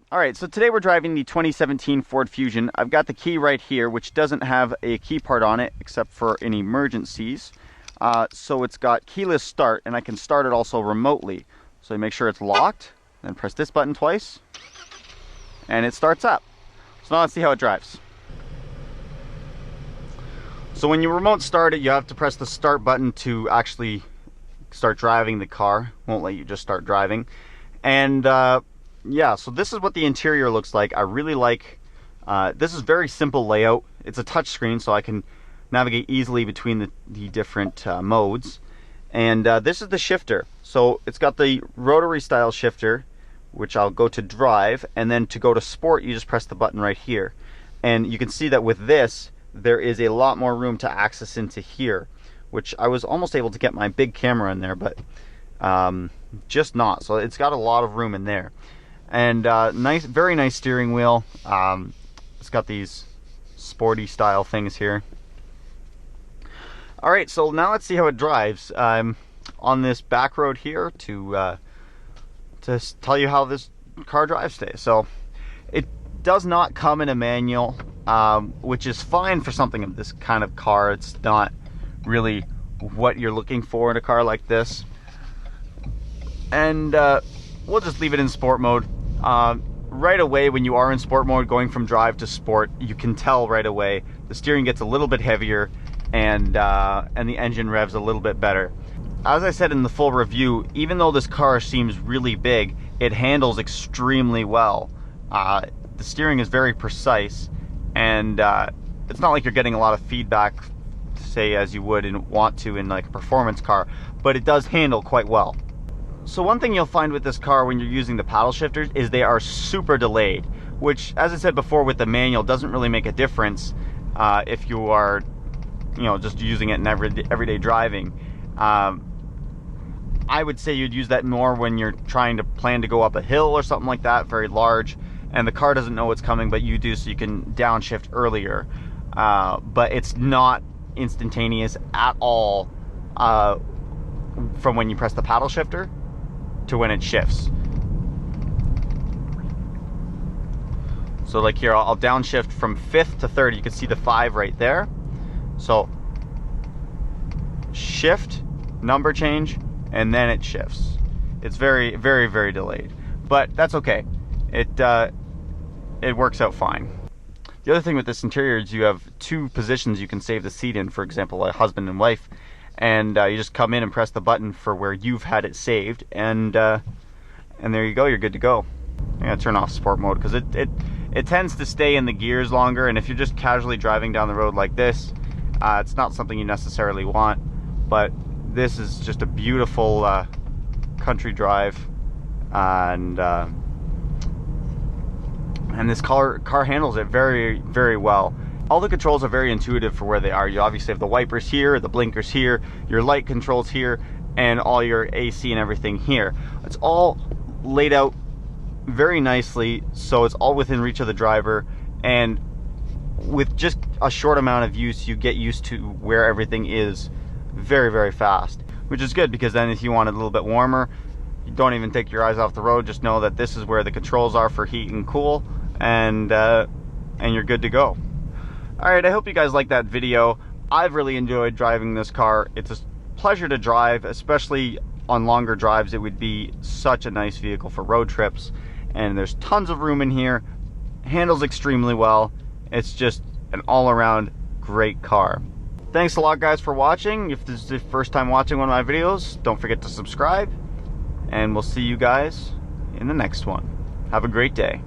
Alright, so today we're driving the 2017 Ford Fusion. I've got the key right here, which doesn't have a key part on it, except for in emergencies. So it's got keyless start, and I can start it also remotely. So you make sure it's locked, then press this button twice, and it starts up. So now let's see how it drives. So when you remote start it, you have to press the start button to actually start driving the car. Won't let you just start driving. And yeah, so this is what the interior looks like. I really like, this is very simple layout. It's a touch screen, so I can navigate easily between the different modes. And this is the shifter. So it's got the rotary style shifter, which I'll go to drive, and then to go to sport, you just press the button right here. And you can see that with this, there is a lot more room to access into here, which I was almost able to get my big camera in there, but just not. So it's got a lot of room in there. And nice, very nice steering wheel. It's got these sporty style things here. All right, so now let's see how it drives. I'm on this back road here to tell you how this car drives today. So it does not come in a manual, which is fine for something of this kind of car. It's not really what you're looking for in a car like this. And we'll just leave it in sport mode. Right away, when you are in sport mode, going from drive to sport, you can tell right away the steering gets a little bit heavier, and the engine revs a little bit better. As I said in the full review, even though this car seems really big, it handles extremely well. The steering is very precise, and it's not like you're getting a lot of feedback, say, as you would and want to in like a performance car, but it does handle quite well. So one thing you'll find with this car when you're using the paddle shifters is they are super delayed, which, as I said before, with the manual doesn't really make a difference if you are, you know, just using it in everyday driving. I would say you'd use that more when you're trying to plan to go up a hill or something like that, very large, and the car doesn't know what's coming, but you do, so you can downshift earlier. But it's not instantaneous at all from when you press the paddle shifter to when it shifts. So like here, I'll downshift from 5th to 3rd. You can see the 5 right there. So shift, number change, and then it shifts. It's very, very, very delayed, but that's okay. It works out fine. The other thing with this interior is you have 2 positions you can save the seat in, for example, a husband and wife. And you just come in and press the button for where you've had it saved, and there you go, you're good to go. I'm gonna turn off sport mode because it tends to stay in the gears longer, and if you're just casually driving down the road like this, it's not something you necessarily want. But this is just a beautiful country drive, and this car handles it very, very well. All the controls are very intuitive for where they are. You obviously have the wipers here, the blinkers here, your light controls here, and all your AC and everything here. It's all laid out very nicely, so it's all within reach of the driver, and with just a short amount of use, you get used to where everything is very, very fast, which is good, because then if you want it a little bit warmer, you don't even take your eyes off the road. Just know that this is where the controls are for heat and cool, and you're good to go. Alright, I hope you guys liked that video. I've really enjoyed driving this car. It's a pleasure to drive, especially on longer drives. It would be such a nice vehicle for road trips. And there's tons of room in here. Handles extremely well. It's just an all-around great car. Thanks a lot, guys, for watching. If this is the first time watching one of my videos, don't forget to subscribe. And we'll see you guys in the next one. Have a great day.